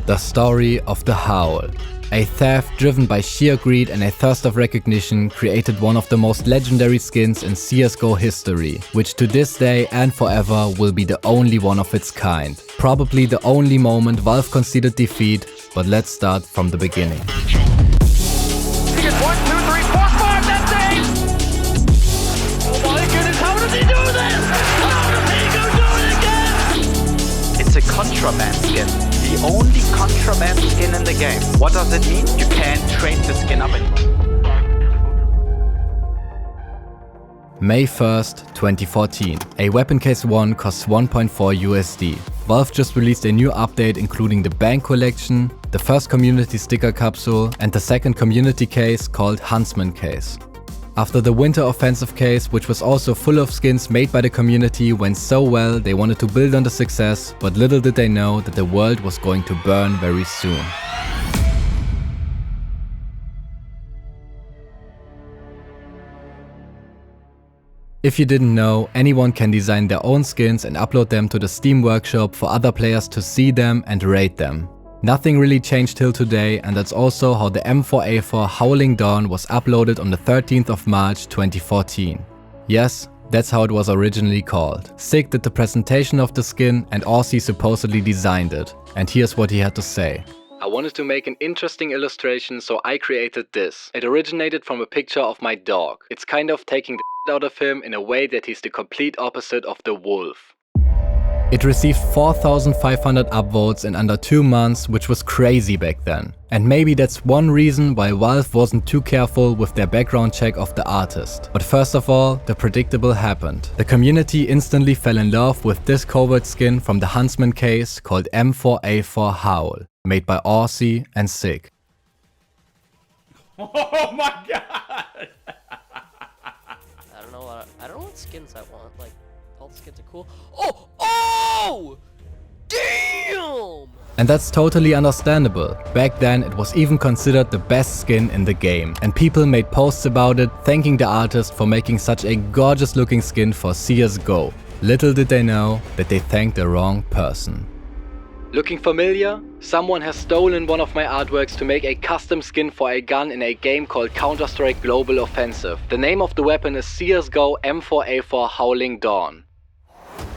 The story of the Howl. A theft driven by sheer greed and a thirst of recognition created one of the most legendary skins in CSGO history, which to this day and forever will be the only one of its kind. Probably the only moment Valve conceded defeat, but let's start from the beginning. He gets 1, 2, 3, 4, 5, that's it! Oh my goodness, how does he do this? How does he go do it again? It's a contraband skin. The only contraband skin in the game. What does it mean? You can't trade the skin up anymore. May 1st, 2014. A weapon case 1 costs 1.4 USD. Valve just released a new update including the bank collection, the first community sticker capsule and the second community case called Huntsman case. After the winter offensive case, which was also full of skins made by the community, went so well, they wanted to build on the success, but little did they know that the world was going to burn very soon. If you didn't know, anyone can design their own skins and upload them to the Steam workshop for other players to see them and rate them. Nothing really changed till today, and that's also how the M4A4 Howling Dawn was uploaded on the 13th of March 2014. Yes, that's how it was originally called. Sig did the presentation of the skin and Aussie supposedly designed it. And here's what he had to say. I wanted to make an interesting illustration, so I created this. It originated from a picture of my dog. It's kind of taking the out of him in a way that he's the complete opposite of the wolf. It received 4,500 upvotes in under 2 months, which was crazy back then. And maybe that's one reason why Valve wasn't too careful with their background check of the artist. But first of all, the predictable happened. The community instantly fell in love with this covert skin from the Huntsman case called M4A4 Howl, made by Aussie and Sig. Oh my god! I don't know what skins I want. Like, all the skins are cool. Oh! Damn! And that's totally understandable. Back then it was even considered the best skin in the game, and people made posts about it thanking the artist for making such a gorgeous looking skin for CSGO. Little did they know that they thanked the wrong person. Looking familiar? Someone has stolen one of my artworks to make a custom skin for a gun in a game called Counter-Strike Global Offensive. The name of the weapon is CSGO M4A4 Howling Dawn.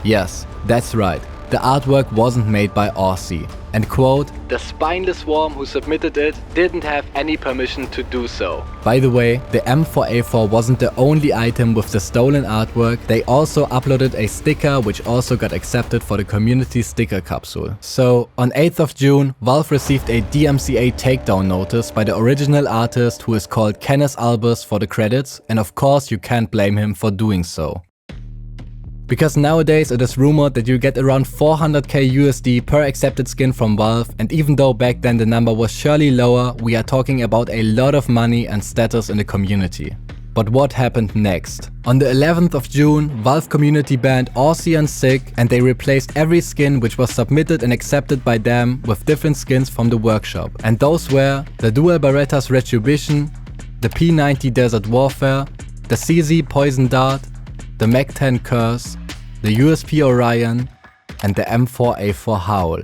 Yes, that's right. The artwork wasn't made by Aussie. And quote, the spineless worm who submitted it didn't have any permission to do so. By the way, the M4A4 wasn't the only item with the stolen artwork. They also uploaded a sticker which also got accepted for the community sticker capsule. So, on 8th of June, Valve received a DMCA takedown notice by the original artist who is called Kenneth Albers for the credits, and of course you can't blame him for doing so. Because nowadays it is rumored that you get around 400k USD per accepted skin from Valve, and even though back then the number was surely lower, we are talking about a lot of money and status in the community. But what happened next? On the 11th of June, Valve community banned Aussie and Sig, and they replaced every skin which was submitted and accepted by them with different skins from the workshop. And those were the Dual Berettas Retribution, the P90 Desert Warfare, the CZ Poison Dart, the Mac-10 Curse, the USP Orion, and the M4A4 Howl.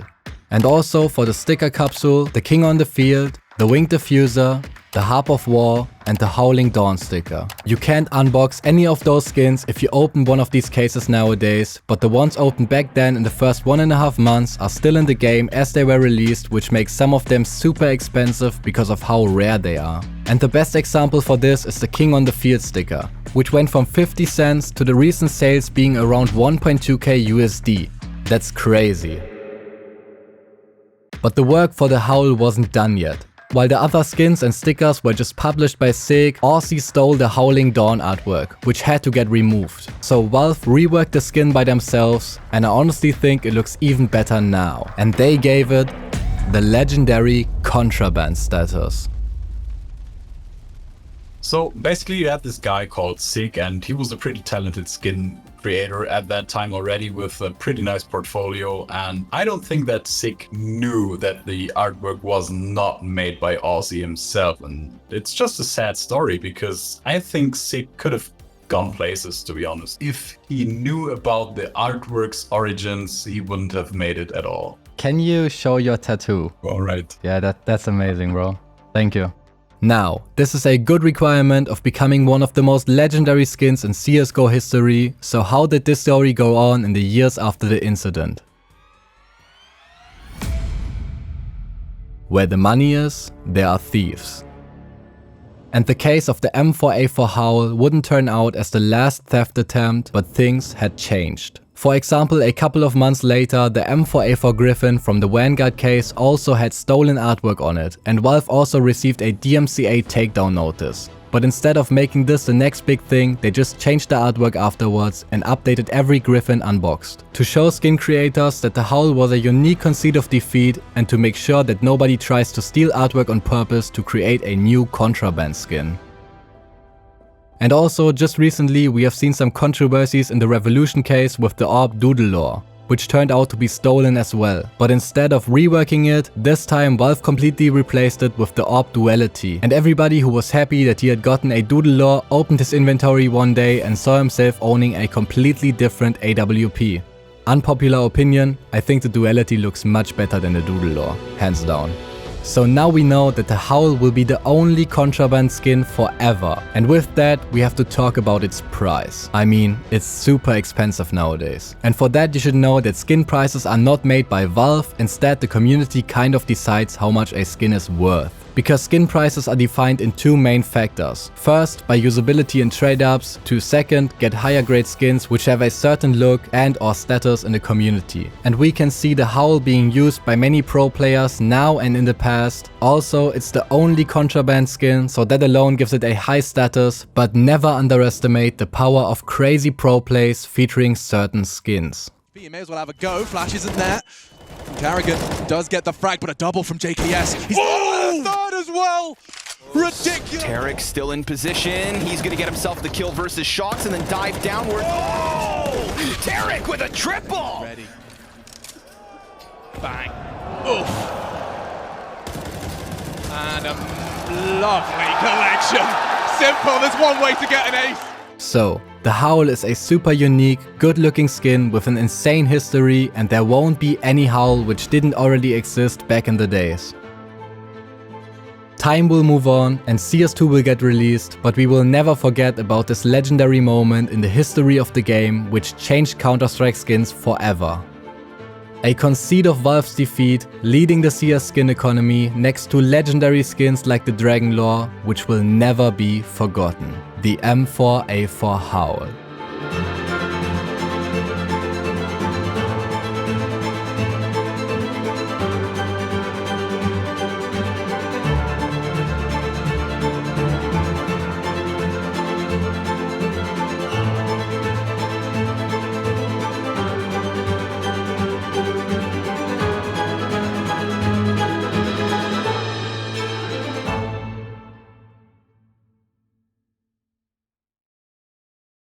And also for the sticker capsule, the King on the Field, the Winged Diffuser, the Harp of War, and the Howling Dawn sticker. You can't unbox any of those skins if you open one of these cases nowadays, but the ones opened back then in the first 1.5 months are still in the game as they were released, which makes some of them super expensive because of how rare they are. And the best example for this is the King on the Field sticker, which went from 50 cents to the recent sales being around 1.2k USD. That's crazy. But the work for the Howl wasn't done yet. While the other skins and stickers were just published by Sig, Aussie stole the Howling Dawn artwork, which had to get removed. So Valve reworked the skin by themselves, and I honestly think it looks even better now. And they gave it the legendary Contraband status. So basically you had this guy called Sig, and he was a pretty talented skin creator at that time already with a pretty nice portfolio, and I don't think that Sig knew that the artwork was not made by Aussie himself, and it's just a sad story because I think Sig could have gone places, to be honest. If he knew about the artwork's origins, he wouldn't have made it at all. Can you show your tattoo? All right. Yeah, that's amazing, bro. Thank you. Now, this is a good requirement of becoming one of the most legendary skins in CSGO history, so how did this story go on in the years after the incident? Where the money is, there are thieves. And the case of the M4A4 Howl wouldn't turn out as the last theft attempt, but things had changed. For example, a couple of months later, the M4A4 Griffin from the Vanguard case also had stolen artwork on it, and Valve also received a DMCA takedown notice. But instead of making this the next big thing, they just changed the artwork afterwards and updated every Griffin unboxed. To show skin creators that the Howl was a unique conceit of defeat and to make sure that nobody tries to steal artwork on purpose to create a new Contraband Skin. And also, just recently we have seen some controversies in the Revolution case with the AWP Doodle lore, which turned out to be stolen as well. But instead of reworking it, this time Valve completely replaced it with the AWP Duality. And everybody who was happy that he had gotten a Doodle lore opened his inventory one day and saw himself owning a completely different AWP. Unpopular opinion, I think the Duality looks much better than the Doodle lore, hands down. So now we know that the Howl will be the only Contraband skin forever. And with that, we have to talk about its price. I mean, it's super expensive nowadays. And for that you should know that skin prices are not made by Valve, instead the community kind of decides how much a skin is worth. Because skin prices are defined in two main factors. First, by usability and trade-ups, to second, get higher grade skins which have a certain look and or status in the community. And we can see the Howl being used by many pro players now and in the past. Also, it's the only Contraband skin, so that alone gives it a high status, but never underestimate the power of crazy pro plays featuring certain skins. You may as well have a go, Flash isn't there. Carrigan does get the frag, but a double from JKS. He's third as well! Ridiculous! Tarek still in position. He's gonna get himself the kill versus Shocks and then dive downward. Oh! Tarek with a triple! Ready. Bang. Oof. And a lovely collection. Simple, there's one way to get an ace. So, the Howl is a super unique, good looking skin with an insane history, and there won't be any Howl which didn't already exist back in the days. Time will move on and CS2 will get released, but we will never forget about this legendary moment in the history of the game which changed Counter-Strike skins forever. A conceit of Valve's defeat, leading the CS skin economy next to legendary skins like the Dragon lore, which will never be forgotten. The M4A4 Howl.